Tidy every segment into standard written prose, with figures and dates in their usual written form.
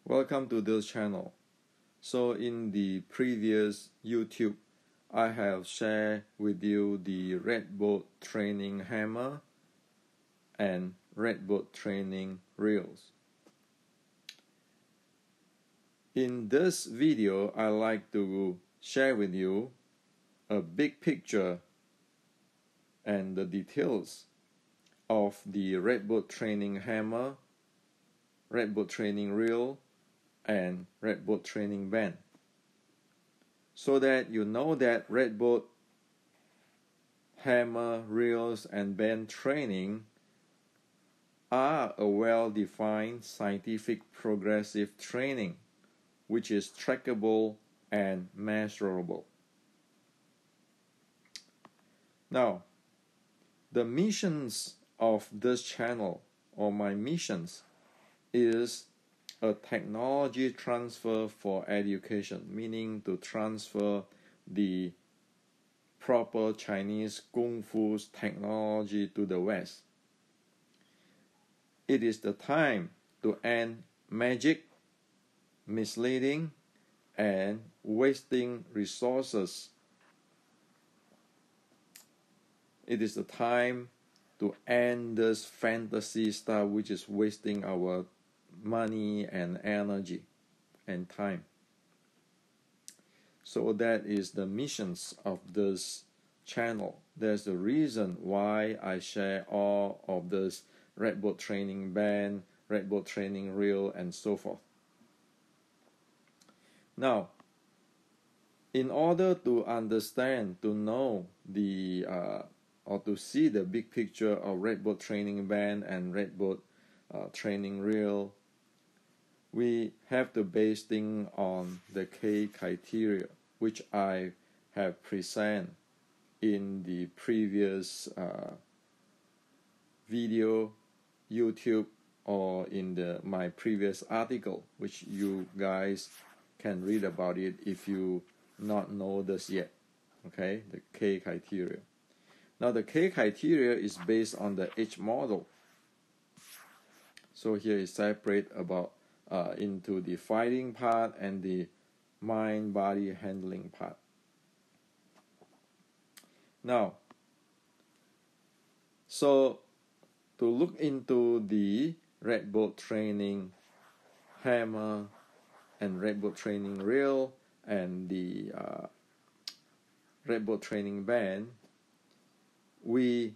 Welcome to this channel. So in the previous YouTube, I have shared with you the Redboat training hammer and Redboat training reels. In this video, I like to share with you a big picture and the details of the Redboat training hammer, Redboat training reel, and Redboat training band, so that you know that Redboat hammer, reels, and band training are a well-defined scientific progressive training which is trackable and measurable. Now, the missions of this channel, or my missions, is a technology transfer for education, meaning to transfer the proper Chinese Kung Fu's technology to the West. It is the time to end magic, misleading, and wasting resources. It is the time to end this fantasy stuff which is wasting our money and energy and time. So that is the missions of this channel. There's the reason why I share all of this Redboat training band, Redboat training reel, and so forth. Now, in order to understand, to know the or to see the big picture of Redboat training band and Redboat training reel, we have to base things on the K criteria, which I have presented in the previous video, YouTube, or in my previous article, which you guys can read about it if you not know this yet. Okay, the K criteria. Now the K criteria is based on the H model. So here is separate about into the fighting part and the mind-body handling part. Now, so to look into the Redboat training hammer and Redboat training reel and the Redboat training band, we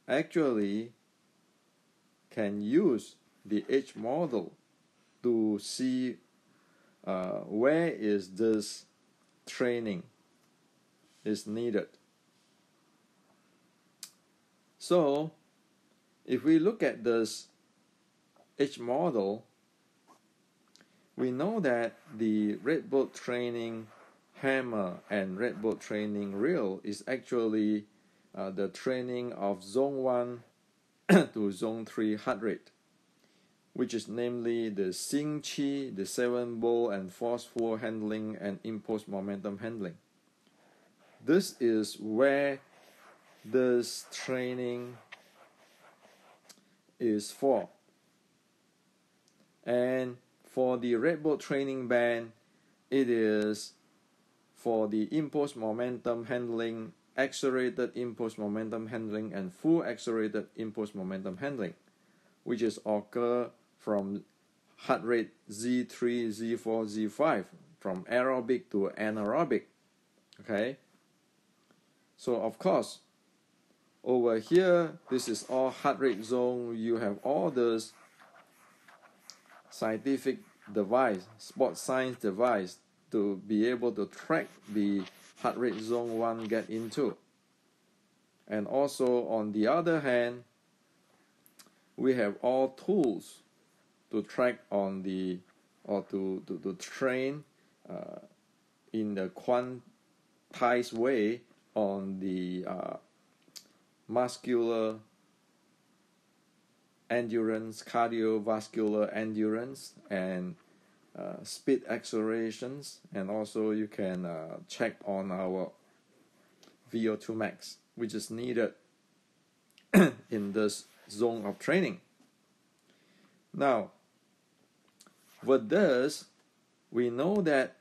actually can use the H model to see where is this training is needed. So if we look at this H model, we know that the Redboat training hammer and Redboat training reel is actually the training of zone 1 to zone 3 heart rate, which is namely the Xing Qi, the 7-ball and forceful handling, and impulse momentum handling. This is where this training is for. And for the Redboat training band, it is for the impulse momentum handling, accelerated impulse momentum handling, and full accelerated impulse momentum handling, which is occur from heart rate Z3, Z4, Z5, from aerobic to anaerobic. Okay? So of course, over here, this is all heart rate zone. You have all this scientific device, sports science device, to be able to track the heart rate zone 1 get into. And also on the other hand, we have all tools to track on the, or to train in the quantized way on the muscular endurance, cardiovascular endurance, and speed accelerations. And also you can check on our VO2 max, which is needed in this zone of training. Now, with this, we know that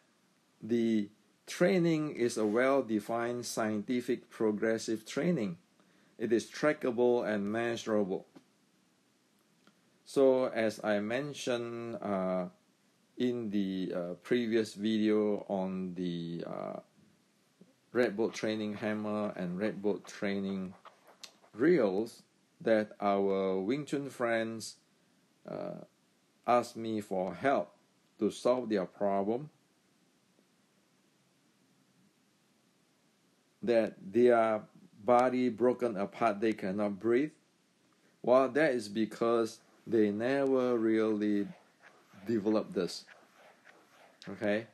the training is a well-defined scientific progressive training. It is trackable and measurable. So as I mentioned in the previous video on the Red Boat training hammer and Red Boat training reels, that our Wing Chun friends asked me for help to solve their problem, that their body broken apart, they cannot breathe. Well, that is because they never really developed this. Okay?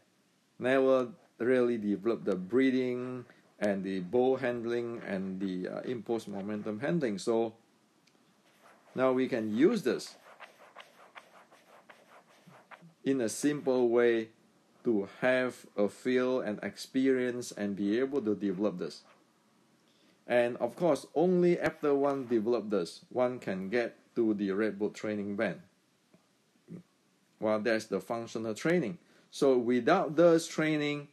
Never really developed the breathing and the bow handling and the impulse momentum handling. So now we can use this in a simple way to have a feel and experience and be able to develop this. And of course, only after one develops this, one can get to the Red Boat training band. Well, that's the functional training. So without this training,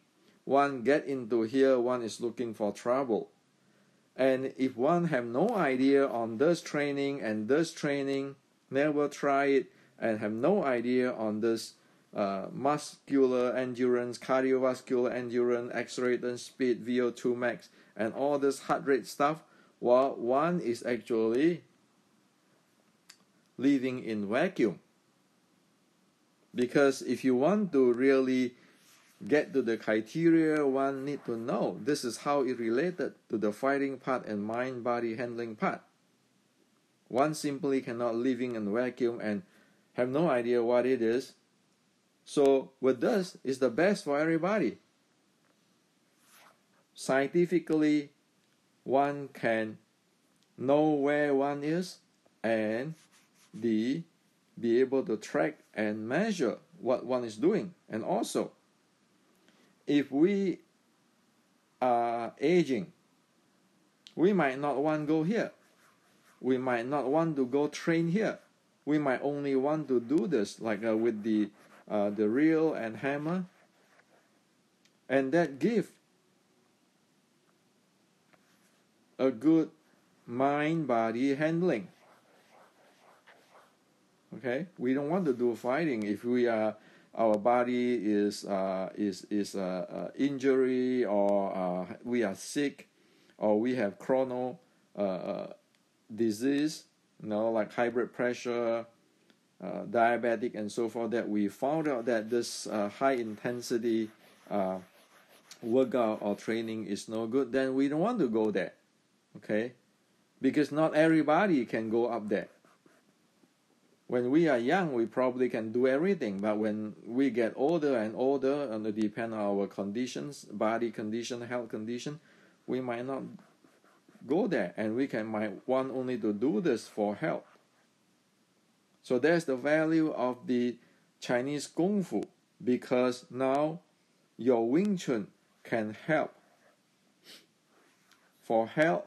one get into here, one is looking for trouble. And if one have no idea on this training and this training, never try it, and have no idea on this muscular endurance, cardiovascular endurance, accelerator speed, VO2 max, and all this heart rate stuff, well, one is actually living in vacuum. Because if you want to really get to the criteria, one need to know this is how it related to the fighting part and mind-body handling part. One simply cannot living in vacuum and have no idea what it is. So with this, it's the best for everybody. Scientifically, one can know where one is and be able to track and measure what one is doing. And also, if we are aging, we might not want to go here. We might not want to go train here. We might only want to do this like with the reel and hammer, and that give a good mind-body handling. Okay, we don't want to do fighting if we are our body is injury, or we are sick, or we have chrono disease, like high blood pressure, diabetic, and so forth. That we found out that this high intensity workout or training is no good, then we don't want to go there. Okay, because not everybody can go up there. When we are young, we probably can do everything, but when we get older and older, and it depends on our conditions, body condition, health condition, we might not go there, and might want only to do this for health. So that's the value of the Chinese Kung Fu, because now your Wing Chun can help for health,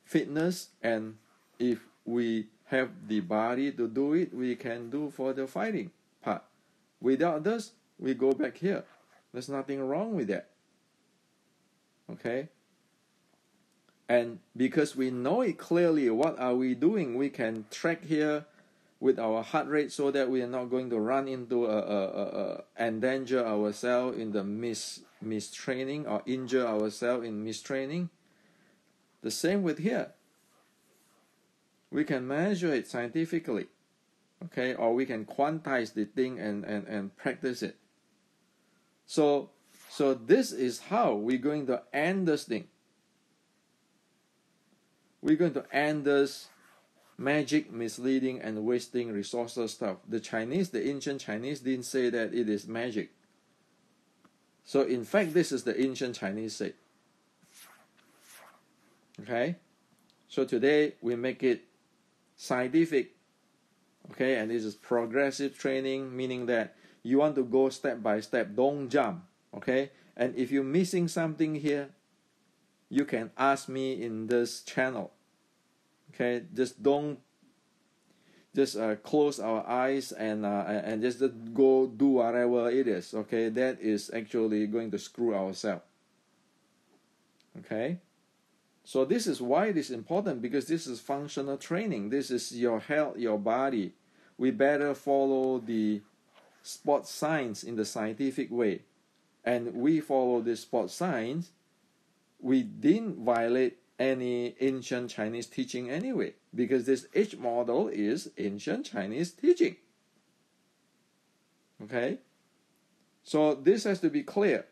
fitness, and if we have the body to do it, we can do for the fighting part. Without this, we go back here. There's nothing wrong with that. Okay? And because we know it clearly, what are we doing? We can track here with our heart rate so that we are not going to run into endanger ourselves in the mistraining, or injure ourselves in mistraining. The same with here. We can measure it scientifically, okay, or we can quantize the thing and practice it. So this is how we're going to end this thing. We're going to end this magic, misleading, and wasting resources stuff. The ancient Chinese didn't say that it is magic. So in fact, this is the ancient Chinese say. Okay? So today we make it scientific, okay, and this is progressive training, meaning that you want to go step by step, don't jump, okay? And if you're missing something here, you can ask me in this channel, okay? Just don't just close our eyes and just go do whatever it is. Okay, that is actually going to screw ourselves. Okay, so this is why it is important, because this is functional training. This is your health, your body. We better follow the sports science in the scientific way, and we follow the sports science. We didn't violate any ancient Chinese teaching anyway, because this H model is ancient Chinese teaching. Okay, so this has to be clear.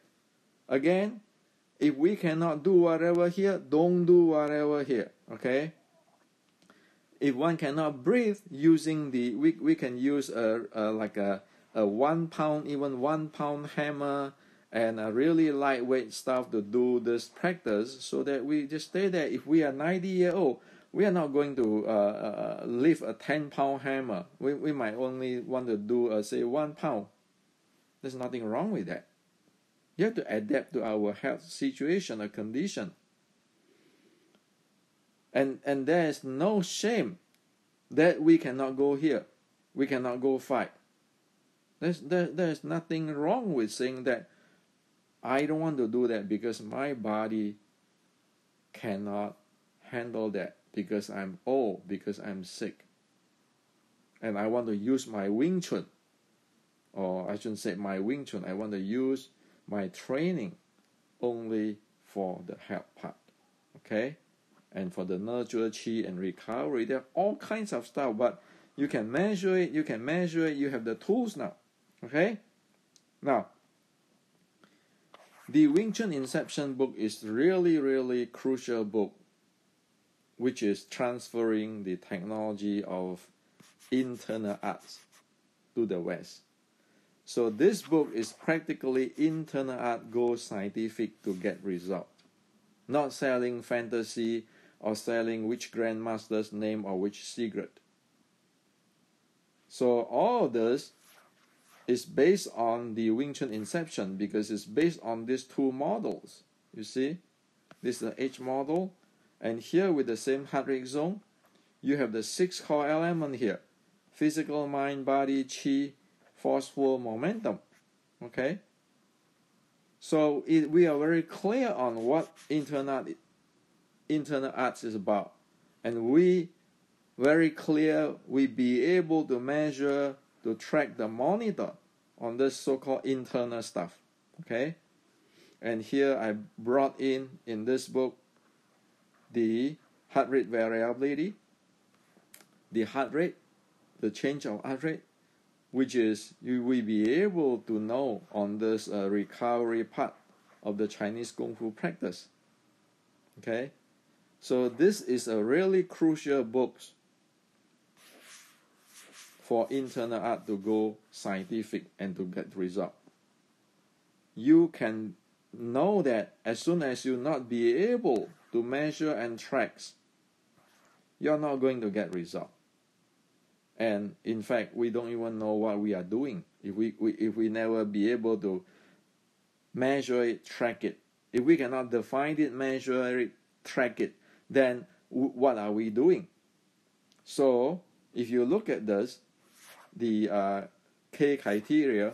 Again, if we cannot do whatever here, don't do whatever here. Okay, if one cannot breathe, using the we can use like a 1 pound, even 1 pound hammer and a really lightweight stuff to do this practice, so that we just stay there. If we are 90-year old, we are not going to lift a 10-pound hammer. We might only want to do say 1 pound. There's nothing wrong with that. You have to adapt to our health situation or condition. And there is no shame that we cannot go here. We cannot go fight. There's nothing wrong with saying that I don't want to do that because my body cannot handle that, because I'm old, because I'm sick. And I want to use my Wing Chun, or I shouldn't say my Wing Chun, I want to use my training only for the health part. Okay? And for the nurture, qi, and recovery, there are all kinds of stuff, but you can measure it, you have the tools now. Okay? Now, the Wing Chun Inception book is really, really crucial book, which is transferring the technology of internal arts to the West. So this book is practically internal art go scientific to get result. Not selling fantasy or selling which grandmaster's name or which secret. So all of this is based on the Wing Chun Inception, because it's based on these two models. You see, this is the H model, and here with the same heart rate zone, you have the 6 core element here: physical, mind, body, chi, forceful, momentum. Okay, so we are very clear on what internal arts is about, and we very clear we be able to measure, to track the monitor on this so-called internal stuff. Okay, and here I brought in this book the heart rate variability, the heart rate, the change of heart rate, which is you will be able to know on this recovery part of the Chinese Kung Fu practice. Okay, so this is a really crucial book for internal art to go scientific and to get result. You can know that as soon as you not be able to measure and track, you're not going to get result. And in fact, we don't even know what we are doing if we never be able to measure it, track it. If we cannot define it, measure it, track it, then what are we doing? So if you look at this, the K criteria,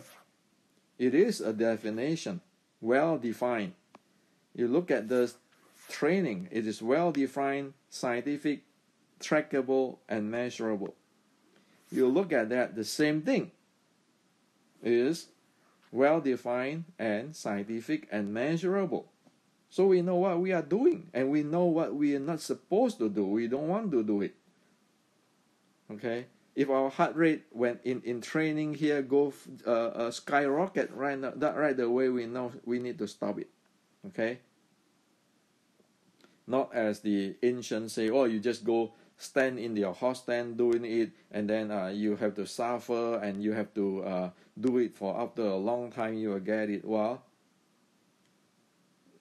it is a definition, well defined. You look at the training, it is well defined, scientific, trackable, and measurable. You look at that, the same thing is well defined and scientific and measurable. So we know what we are doing, and we know what we are not supposed to do. We don't want to do it. Okay? If our heart rate when in training here go skyrocket right now, that right away we know we need to stop it. Okay? Not as the ancients say, oh, you just go stand in your hot stand doing it, and then you have to suffer and you have to do it for after a long time you will get it. Well,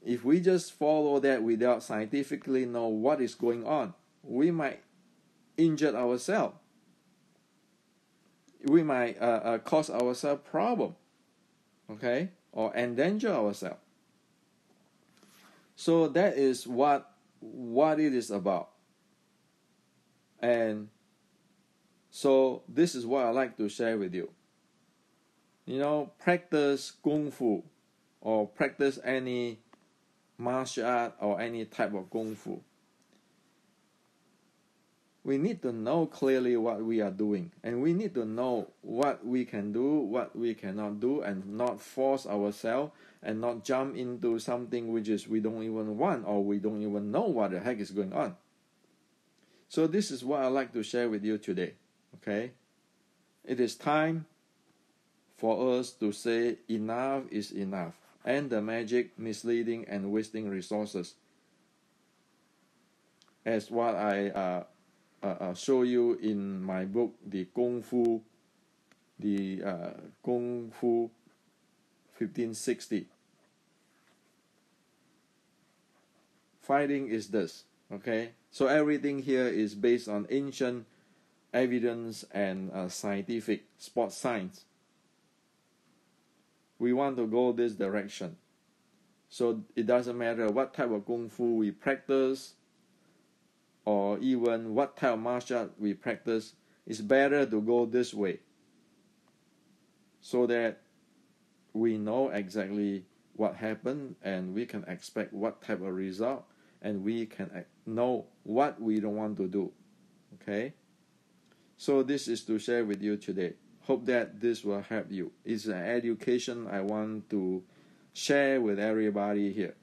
if we just follow that without scientifically know what is going on, we might injure ourselves. We might cause ourselves problem, okay, or endanger ourselves. So that is what it is about. And So this is what I like to share with you. Practice Kung Fu or practice any martial art or any type of Kung Fu. We need to know clearly what we are doing, and we need to know what we can do, what we cannot do, and not force ourselves and not jump into something which is we don't even want or we don't even know what the heck is going on. So this is what I like to share with you today. Okay? It is time for us to say enough is enough, and the magic, misleading, and wasting resources. As what I show you in my book, the Kung Fu 1560. Fighting is this, okay? So everything here is based on ancient evidence and scientific sports science. We want to go this direction. So it doesn't matter what type of Kung Fu we practice or even what type of martial art we practice, it's better to go this way so that we know exactly what happened and we can expect what type of result, and we can know what we don't want to do. Okay? So this is to share with you today. Hope that this will help you. It's an education I want to share with everybody here.